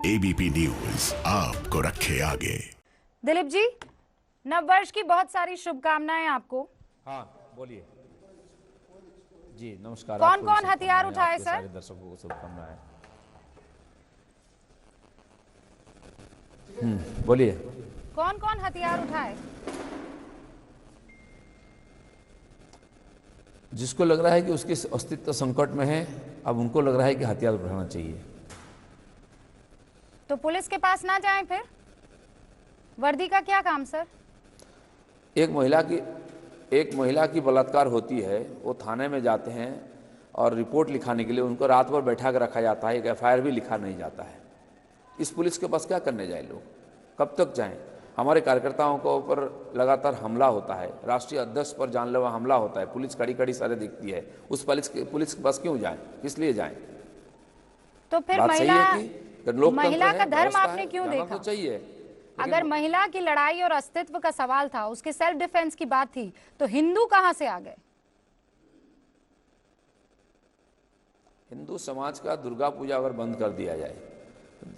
ABP news आपको रखे आगे। दिलीप जी, नववर्ष की बहुत सारी शुभकामनाएं आपको। हाँ बोलिए जी, नमस्कार। कौन आपको भी कौन हथियार शुभकामनाएं, उठाए आपके सर? सारे दर्शकों को शुभकामनाएं। बोलिए। कौन कौन हथियार उठाए? जिसको लग रहा है कि उसके अस्तित्व संकट में है, अब उनको लग रहा है कि हथियार उठाना चाहिए। तो पुलिस के पास ना जाएं फिर? वर्दी का क्या काम सर? एक महिला की बलात्कार होती है, वो थाने में जाते हैं और रिपोर्ट लिखाने के लिए उनको रात भर बैठा कर रखा जाता है, एक एफआईआर भी लिखा नहीं जाता है। इस पुलिस के पास क्या करने जाए लोग? कब तक जाएं? हमारे कार्यकर्ताओं के ऊपर लगातार हमला होता है, राष्ट्रीय अध्यक्ष पर जानलेवा हमला होता है, पुलिस कड़ी कड़ी सारे दिखती है। उस पुलिस के पास क्यों जाएं? किस लिए जाएं? तो फिर बात सही है कि लोकतंत्र महिला है, का धर्म व्यवस्था आपने है, क्यों जाना देखा? तो चाहिए। अगर महिला की लड़ाई और अस्तित्व का सवाल था, उसके सेल्फ डिफेंस की बात थी, तो हिंदू कहां से आ गए? हिंदू समाज का दुर्गा पूजा अगर बंद कर दिया जाए,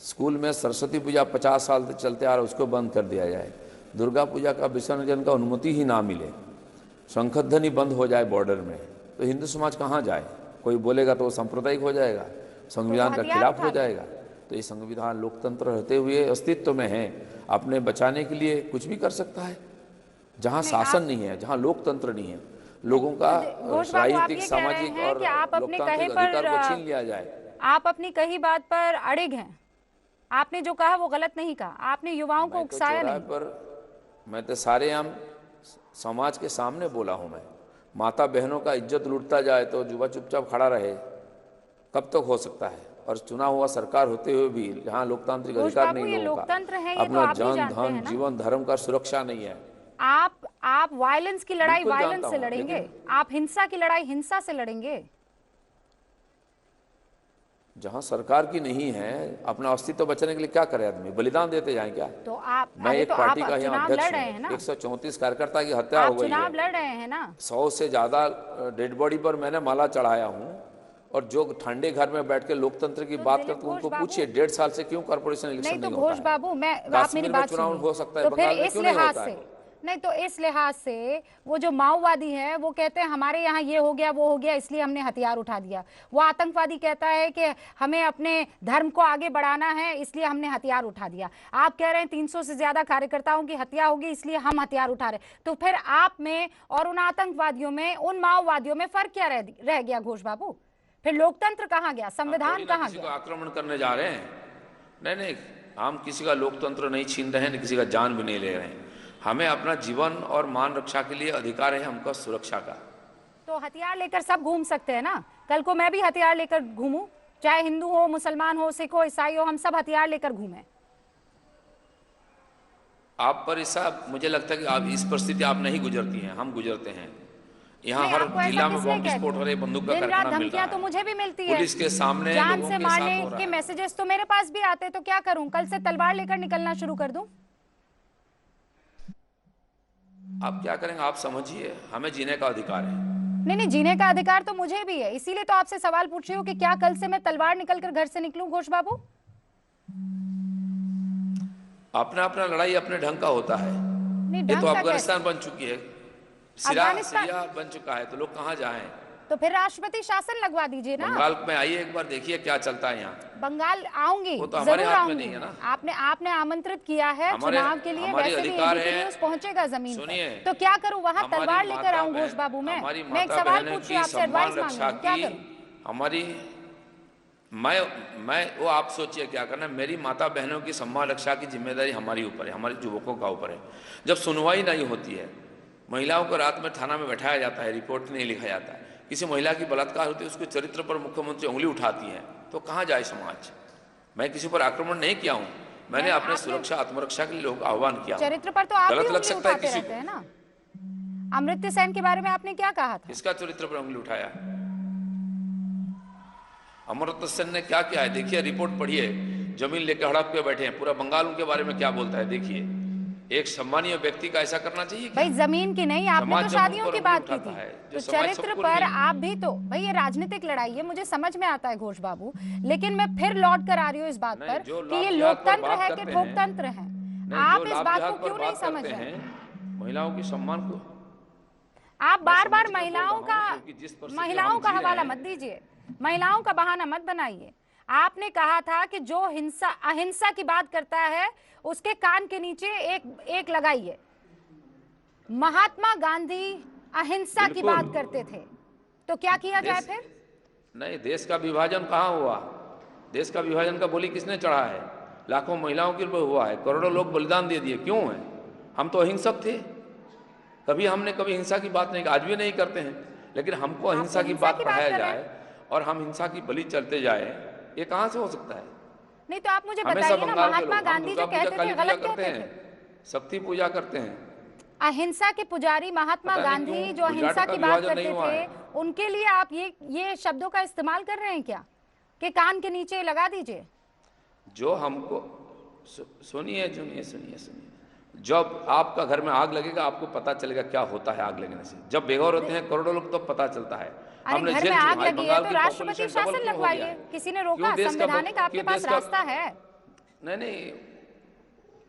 स्कूल में सरस्वती पूजा 50 साल से चलते आ रहा है, उसको बंद कर दिया जाए, दुर्गा पूजा का विसर्जन का अनुमति ही ना मिले, शंखध्वनि बंद हो जाए बॉर्डर में, तो हिंदू समाज कहाँ जाए? कोई बोलेगा तो वो सांप्रदायिक हो जाएगा, संविधान का खिलाफ हो जाएगा। तो ये संविधान लोकतंत्र रहते हुए अस्तित्व में है, अपने बचाने के लिए कुछ भी कर सकता है। जहाँ शासन नहीं है, जहाँ लोकतंत्र नहीं है, लोगों का राजनीतिक, सामाजिक और लोकतांत्रिक अधिकार को छीन लिया जाए। आप अपनी कही बात पर अड़िग हैं। आपने जो कहा वो गलत नहीं कहा, आपने युवाओं को उकसाया नहीं। पर मैं तो सारे आम समाज के सामने बोला हूं। मैं माता बहनों का इज्जत लूटता जाए तो युवा चुपचाप खड़ा रहे, कब तक हो सकता है? और चुना हुआ सरकार होते हुए भी जहां लोकतांत्रिक अधिकार नहीं लोगों का, अपना जन धन जीवन धर्म का सुरक्षा नहीं है। आप वायलेंस की लड़ाई वायलेंस से लड़ेंगे, आप हिंसा की लड़ाई हिंसा से लड़ेंगे। जहां सरकार की नहीं है, अपना अस्तित्व बचाने के लिए क्या करे आदमी? बलिदान देते जाए क्या? तो आप मैं एक पार्टी का यहाँ अध्यक्ष हूँ, 134 कार्यकर्ता की हत्या हो गई है, चुनाव लड़ रहे हैं ना। 100 से ज्यादा डेड बॉडी पर मैंने माला चढ़ाया हूँ। और जो ठंडे घर में बैठ के लोकतंत्र की बात करते हैं, उनको पूछिए 1.5 साल से क्यों कॉर्पोरेशन इलेक्शन नहीं होता है? घोष बाबू, आप मेरी बात चुनाव हो सकता है, तो फिर बंगाल में इस क्यों नहीं लिहाज होता से है? नहीं, तो इस लिहाज से वो जो माओवादी है वो कहते हैं हमारे यहाँ ये हो गया वो हो गया इसलिए हमने हथियार उठा दिया। वो आतंकवादी कहता है कि हमें अपने धर्म को आगे बढ़ाना है इसलिए हमने हथियार उठा दिया। आप कह रहे हैं 300 से ज्यादा कार्यकर्ताओं की हत्या होगी इसलिए हम हथियार उठा रहे। तो फिर आप में और उन आतंकवादियों में, उन माओवादियों में फर्क क्या रह गया घोष बाबू? फिर लोकतंत्र कहाँ गया, संविधान कहाँ गया? आक्रमण करने जा रहे हैं? नहीं, हम किसी का लोकतंत्र नहीं छीन रहे हैं, किसी का जान भी नहीं ले रहे हैं। हमें अपना जीवन और मान रक्षा के लिए अधिकार है हमको सुरक्षा का। तो हथियार लेकर सब घूम सकते हैं ना? कल को मैं भी हथियार लेकर घूमूं, चाहे हिंदू हो, मुसलमान हो, सिख हो, ईसाई हो, हम सब हथियार लेकर घूमें। आप पर ऐसा मुझे लगता है कि आप इस परिस्थिति आप नहीं गुजरती हैं, हम गुजरते हैं। यहाँ हर जिला में बम विस्फोट हो रहे, बंदूक का कारखाना मिल रहा है। तो मुझे भी मिलती है, पुलिस के सामने जान से मारने के मैसेजेस तो मेरे पास भी आते हैं। तो क्या करूं? कल से तलवार लेकर निकलना शुरू कर दूं? आप क्या करेंगे? आप समझिए, हमें जीने का अधिकार है। नहीं, जीने का अधिकार तो मुझे भी है, इसीलिए तो आपसे सवाल पूछ रही हूँ कि क्या कल से मैं तलवार निकलकर घर से निकलूं घोष बाबू? अपना अपना लड़ाई अपने ढंग का होता है। ये तो अफगानिस्तान बन चुकी है, सीरिया बन चुका है, तो लोग कहाँ जाएं? तो फिर राष्ट्रपति शासन लगवा दीजिए ना। बंगाल में आइए, एक बार देखिए क्या चलता है यहाँ। बंगाल आऊंगी, वो तो हमारे हाथ में नहीं है ना। आपने आमंत्रित किया है चुनाव के लिए, वैसे भी एबीपी न्यूज पहुंचेगा जमीन पर। तो क्या करूं, वहां तलवार लेकर आऊं घोष बाबू? मैं एक सवाल पूछ रही हूं, आपसे एडवाइस मांग रही हूं, क्या करूं? हमारी मैं वो आप सोचिए क्या करना। मेरी माता बहनों की सम्मान रक्षा की जिम्मेदारी हमारी ऊपर है, हमारे युवकों का ऊपर है। जब सुनवाई नहीं होती है, महिलाओं को रात में थाना में बैठाया जाता है, रिपोर्ट नहीं लिखा जाता है, किसी महिला की बलात्कार होती है, उसके चरित्र पर मुख्यमंत्री उंगली उठाती है, तो कहाँ जाए समाज? मैं किसी पर आक्रमण नहीं किया हूँ, मैंने अपने सुरक्षा आत्मरक्षा के लिए लोगों का आह्वान किया। चरित्र पर तो आप गलत लग सकता है किसी को ना। अमृत्य सेन के बारे में आपने क्या कहा था? किसका चरित्र पर उंगली उठाया? अमृत्य सेन ने क्या किया है? देखिए, रिपोर्ट पढ़िए। जमीन लेकर हड़प के बैठे हैं, पूरा बंगाल उनके बारे में क्या बोलता है देखिए। एक सम्मानीय व्यक्ति का ऐसा करना चाहिए क्या? भाई जमीन की नहीं, आपने समाज तो जब शादियों ऊपर की बात की उठाता थी, है, जो तो समाज चरित्र सबको पर नहीं- आप भी तो, भाई ये राजनीतिक लड़ाई है, मुझे समझ में आता है घोष बाबू, लेकिन मैं फिर लौट कर आ रही हूँ इस बात नहीं, पर जो कि ये लाभ जिहाद पर लोकतंत्र बात है कि करते हैं, ठोकतंत्र है। नहीं, आप जो इस लाभ बात जिहाद को पर क्यों नहीं बात समझ करते रहे? हैं, महिलाओं के सम्मान को आप मैं बार बार समझ कर बोल महिलाओं रहा का हूं, क्योंकि जिस परिस्थिति महिलाओं हम का जी रहे हवाला हैं- मत दीजिए, महिलाओं का बहाना मत बनाइए। आपने कहा था कि जो हिंसा अहिंसा की बात करता है उसके कान के नीचे एक लगाइए। महात्मा गांधी अहिंसा की बिल्कुल। बात करते थे, तो क्या किया जाए देश- फिर? नहीं, देश का विभाजन कहाँ हुआ? देश का विभाजन का बोली किसने चढ़ा है? लाखों महिलाओं के लिए हुआ है, करोड़ों लोग बलिदान दे दिए, क्यों है? हम तो अहिंसक थे, हमने कभी हिंसा की बात नहीं की, आज भी नहीं करते हैं, लेकिन हमको अहिंसा की बात पढ़ाया कर रहे जाए और हम हिंसा की बलि चलते जाए, ये कहाँ से हो सकता है? नहीं तो आप मुझे हमेशा बताइए ना, बंगाल के महात्मा लोग हम गांधी दुर्गा जो पूजा, कहते काली थे पूजा गलत करते कहते हैं, थे? शक्ति पूजा करते हैं। अहिंसा के पुजारी महात्मा पता नहीं गांधी क्यों जो अहिंसा गुजरात का की बात विभाजन करते नहीं हुआ थे, है। उनके लिए आप ये शब्दों का इस्तेमाल कर रहे हैं क्या कि कान के नीचे लगा दीजिए? जो हमको सुनिए सुनिए सुनिए सुनिए, जब आपका घर में आग लगेगा आपको पता चलेगा क्या होता है आग लगने से। जब बेघर होते हैं करोड़ों लोग तो पता चलता है। अरे हमने घर जेल में आग चुकाई, लगी है बंगाल तो की राष्ट्रपति population double शासन क्यों हो गया लगवाइए, है? किसी ने रोका? क्यों देश का- संवैधानिक आपके क्यों पास देश का- रास्ता है। नहीं,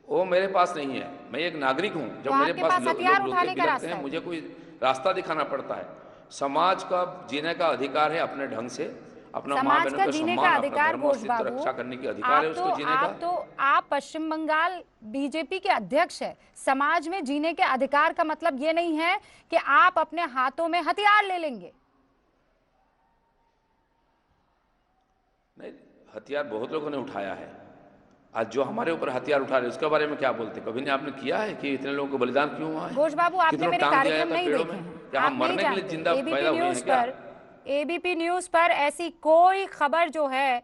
वो मेरे पास नहीं है, मैं एक नागरिक हूँ। जब तो मेरे आपके पास पास लोग हथियार लोग उठाने का बिलखते रास्ता हैं, है। मुझे कोई रास्ता दिखाना पड़ता है। समाज का जीने का अधिकार है अपने ढंग से, अपना माँ समाज बहनों का का जीने सम्मान, का अपना अधिकार, धर्म और घोष अस्तित्व बाबू, रक्षा करने की अधिकार है उसको जीने का। आप पश्चिम बंगाल बीजेपी के अध्यक्ष है। समाज में जीने के अधिकार का मतलब ये नहीं है कि आप अपने हाथों में हथियार ले लेंगे। नहीं, हथियार बहुत लोगों ने उठाया है। आज जो हमारे ऊपर हथियार उठा रहे उसके बारे में क्या बोलते? कभी ने आपने किया है कि इतने लोगों को बलिदान क्यों हुआ है? घोष बाबू, आपने कितनों मेरे टांग दिया कार्यक्रम जाता नहीं पेड़ों देखे में? हैं, क्या आप हम नहीं मरने के लिए जानते। जिंदा पैदा हुए हैं क्या? एबीपी न्यूज पर ऐसी कोई खबर जो है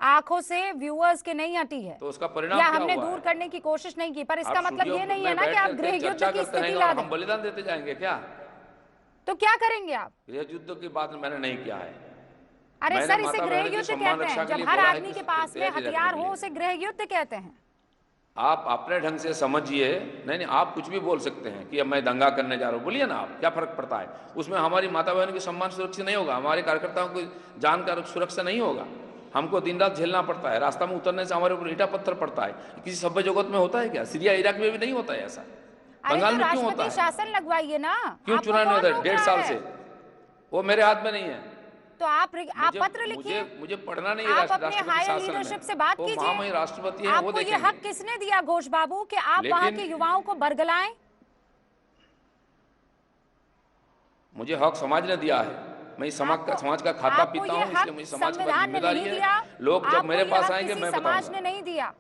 आंखों से व्यूअर्स के नहीं हटी है, तो उसका परिणाम या क्या हमने हुआ दूर है? करने की कोशिश नहीं की, पर इसका आप मतलब ये स्टूडियो नहीं है में ना कि बैठ आप करके गृह युद्ध चर्चा की करते स्थिति रहेंगे ला और दें। हम बलिदान देते जाएंगे क्या? तो क्या करेंगे आप? गृह युद्ध की बात मैंने नहीं किया है। अरे मैंने सर, इसे माता गृह बहनों की युद्ध सम्मान कहते रक्षा हैं। के जब लिए हर बोला है आदमी कि के पास में तैयारी रखने हथियार के हो लिए। उसे गृह युद्ध कहते हैं। आप अपने ढंग से समझिए। नहीं, आप कुछ भी बोल सकते हैं कि अब मैं दंगा करने जा रहा हूँ, बोलिए ना आप, क्या फर्क पड़ता है? उसमें हमारी माता बहनों की सम्मान सुरक्षित नहीं होगा, हमारे कार्यकर्ताओं की जान का सुरक्षा नहीं होगा। हमको दिन रात झेलना पड़ता है, रास्ता में उतरने से हमारे ऊपर ईटा पत्थर पड़ता है। किसी सभ्य जगत में होता है क्या? सीरिया इराक में भी नहीं होता है ऐसा, अरे बंगाल तो में क्यों होता राष्ट्रपति है? शासन लगवाइए ना। क्यों आपको चुनाव नहीं कौन होता? रोक 1.5 रहा साल है? से वो मेरे हाथ में नहीं है। तो आप पत्र लिखिए, मुझे पढ़ना नहीं। आप अपने राष्ट्रपति हायर शासन लीडरशिप में से बात वो कीजिए। महामहिम राष्ट्रपति है, वो आपको ये देखेंगे। हक किसने दिया घोष बाबू कि आप वहां के युवाओं को बरगलाएं? मुझे हक समाज ने दिया है। मैं समाज का खाता आपको पीता ये हूँ, हक इसलिए मुझे समाज की संविधान ने जिम्मेदारी नहीं दिया। है। लोग जब मेरे आपको ये पास हक आएंगे किसी मैं समाज बताऊंगा। ने नहीं दिया।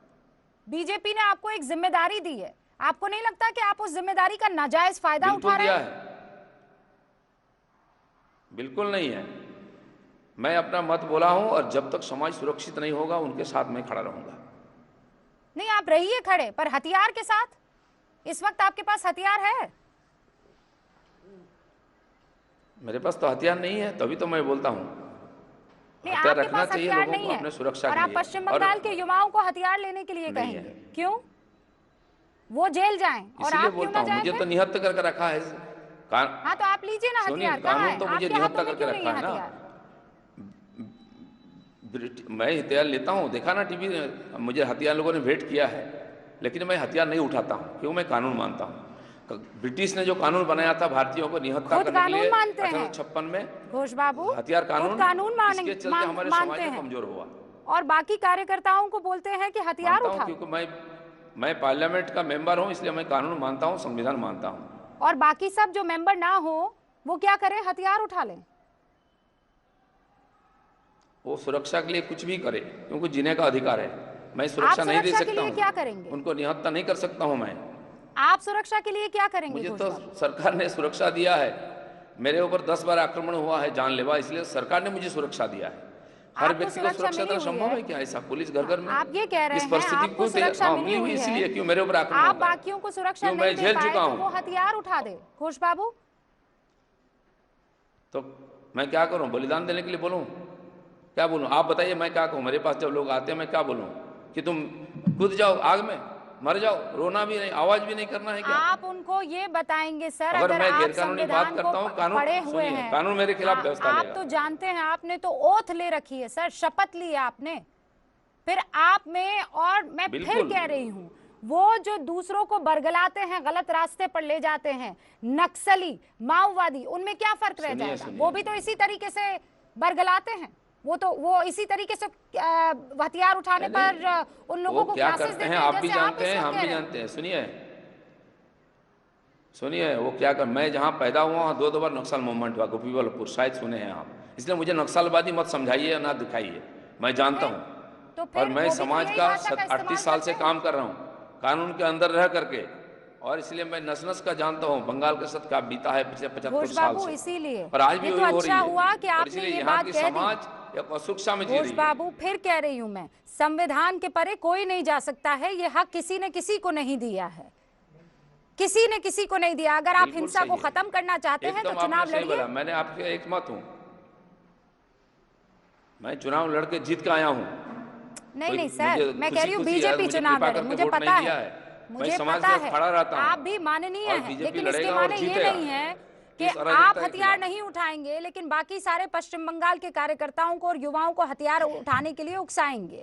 बीजेपी ने आपको एक जिम्मेदारी दी है। आपको नहीं लगता कि आप उस जिम्मेदारी का नाजायज फायदा बिल्कुल उठा रहे दिया हैं? है, बिल्कुल नहीं है। मैं अपना मत बोला हूं और जब तक समाज सुरक्षित नहीं होगा उनके साथ मैं खड़ा रहूंगा। नहीं, आप रहिए खड़े, पर हथियार के साथ। इस वक्त आपके पास हथियार है? मेरे पास तो हथियार नहीं है, तभी तो मैं बोलता हूं। नहीं, हथियार आपके रखना पास चाहिए हथियार लोगों नहीं को है अपने सुरक्षा और के आप लिए। पश्चिम और बंगाल के युवाओं को हथियार लेने के लिए नहीं कहेंगे? है। क्यों? वो जेल जाएं और इसीलिए आप क्यों बोलता ना हूं, जाएं मुझे फिर? तो निहत्थ करके रखा है। हाँ, तो आप लीजिए ना सुनिए, हथियार। कहाँ कानून है? तो मुझे आपके निहत्था हाथों में करके क्यों नहीं रखा है है ना। हथियार? मैं हथियार लेता हूं, देखा ना टीवी, मुझे हथियार लोगों ने भेंट किया है, लेकिन मैं हथियार नहीं उठाता हूं। क्यों? मैं कानून मानता हूं। ब्रिटिश ने जो कानून बनाया था भारतीयों को निहत्था खुद करने के कानून लिए मानते हैं 1856 में, घोष बाबू, हथियार खुद कानून, कानून इसके चलते हमारे समाज मानते में हैं कमजोर हुआ। और बाकी कार्यकर्ताओं को बोलते हैं कि हथियार मानता हूं उठा। क्योंकि मैं पार्लियामेंट का मेंबर हूं, इसलिए मैं कानून मानता हूं, संविधान मानता हूं। और बाकी सब जो मेंबर ना हो वो क्या करें? हथियार उठा लें। वो सुरक्षा के लिए कुछ भी करे, क्योंकि जीने का अधिकार है। मैं सुरक्षा नहीं दे सुरक्षा के सकता लिए हूं, क्या करेंगे? उनको निहत्था नहीं कर सकता हूं मैं। आप सुरक्षा के लिए क्या करेंगे? मुझे घोष तो बाबू? सरकार ने सुरक्षा दिया है। मेरे ऊपर 10 बार आक्रमण हुआ है जानलेवा, इसलिए सरकार ने मुझे सुरक्षा दिया है। हर आपको व्यक्ति को सुरक्षा देना मिली हुई संभव है क्या? ऐसा पुलिस घर घर में आप ये कह रहे इस हैं परिस्थिति आपको को सुरक्षा मिली हुई, है, इसलिए क्यों मेरे ऊपर आक्रमण आप होता है? बाकियों को सुरक्षा क्यों? मैं नहीं दे झेल पाए चुका तो हूं। वो हथियार उठा दे। घोष बाबू, तो मैं क्या करूं? बलिदान देने के लिए बोलूं? क्या बोलूं? आप बताइए, मैं क्या कहूं? मेरे पास जब लोग आते हैं मैं क्या बोलूं? कि तुम कूद जाओ आग में? मर जाओ, रोना भी नहीं, आवाज भी नहीं करना है क्या? आप उनको ये बताएंगे सर, अगर मैं आप गैरकानूनी बात संविधान करता को हूँ, कानून पढ़े हुए सुनिए, हैं, कानून मेरे खिलाफ व्यवस्था आप लेगा। तो जानते हैं, आपने तो ओथ ले रखी है सर, शपथ ली है आपने, फिर आप में, और मैं फिर बिल्कुल। कह रही हूँ, वो जो दूसरों को बरगलाते हैं, गलत रास्ते पर ले जाते हैं, नक्सली, माओवादी, उनमें क्या फर्क रह जाएगा? वो भी तो इसी तरीके से बरगलाते हैं, वो इसी तरीके से हथियार उठाने पर उन लोगों को क्या क्लासेस करते देते हैं, हैं, आप भी जैसे जानते इस हैं, वक्त हम कह भी रहे हैं। जानते हैं। सुनिए, वो क्या कर, मैं जहाँ पैदा हुआ वहाँ 2 बार नक्सल मूवमेंट हुआ, गोपीवल्लभपुर, शायद सुने हैं आप। इसलिए मुझे नक्सलवादी मत समझाइए, ना दिखाइए, मैं जानता हूँ। तो और फिर मैं वो भी तो समाज यही का भाषा का 38 इस्तेमाल साल से करते हैं। काम कर रहा हूँ, कानून के अंदर रह करके, और इसलिए मैं नस नस का जानता हूँ बंगाल के साथ क्या बीता है पिछले 75 घोष साल बाबू, से, इसीलिए और आज भी ये वही तो हो रही अच्छा है। हुआ कि और आपने इसलिए ये यहाँ बात की कह दी। समाज एक असुरक्षा में जी घोष रही है। बाबू, फिर कह रही हूं मैं, संविधान के परे कोई नहीं जा सकता है, ये हक किसी ने किसी को नहीं दिया है, किसी ने किसी को नहीं दिया। अगर आप बिल्कुल हिंसा को सही है। खत्म करना चाहते हैं तो एकदम चुनाव आपने सही लड़िए। बोला, मैंने आपके एक मत हूँ, मैं चुनाव लड़के जीत के आया हूँ। नहीं नहीं मुझे सर, मैं कह रही हूँ खुशी है, बीजेपी मुझे चुनाव कृपा लड़े, करके मुझे वोट पता नहीं दिया है, है। मुझे मैं समाज पता के है, खड़ा रहता हूँ, आप भी माननीय और हैं, बीजेपी लेकिन इसके लड़ेगा और माने ये जीतेगा। नहीं है कि इस अराजकता आप के हथियार खिलाफ। नहीं उठाएंगे लेकिन बाकी सारे पश्चिम बंगाल के कार्यकर्ताओं को और युवाओं को हथियार उठाने के लिए उकसाएंगे।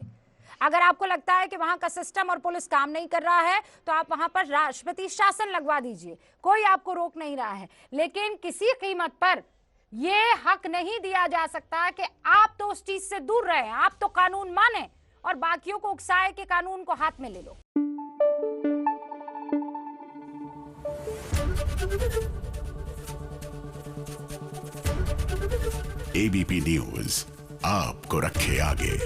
अगर आपको लगता है कि वहां का सिस्टम और पुलिस काम नहीं कर रहा है तो आप वहां पर राष्ट्रपति शासन लगवा दीजिए, कोई आपको रोक नहीं रहा है, लेकिन किसी कीमत पर यह हक नहीं दिया जा सकता कि आप तो उस चीज से दूर रहे, आप तो कानून माने और बाकियों को उकसाए कि कानून को हाथ में ले लो। एबीपी न्यूज आपको रखे आगे।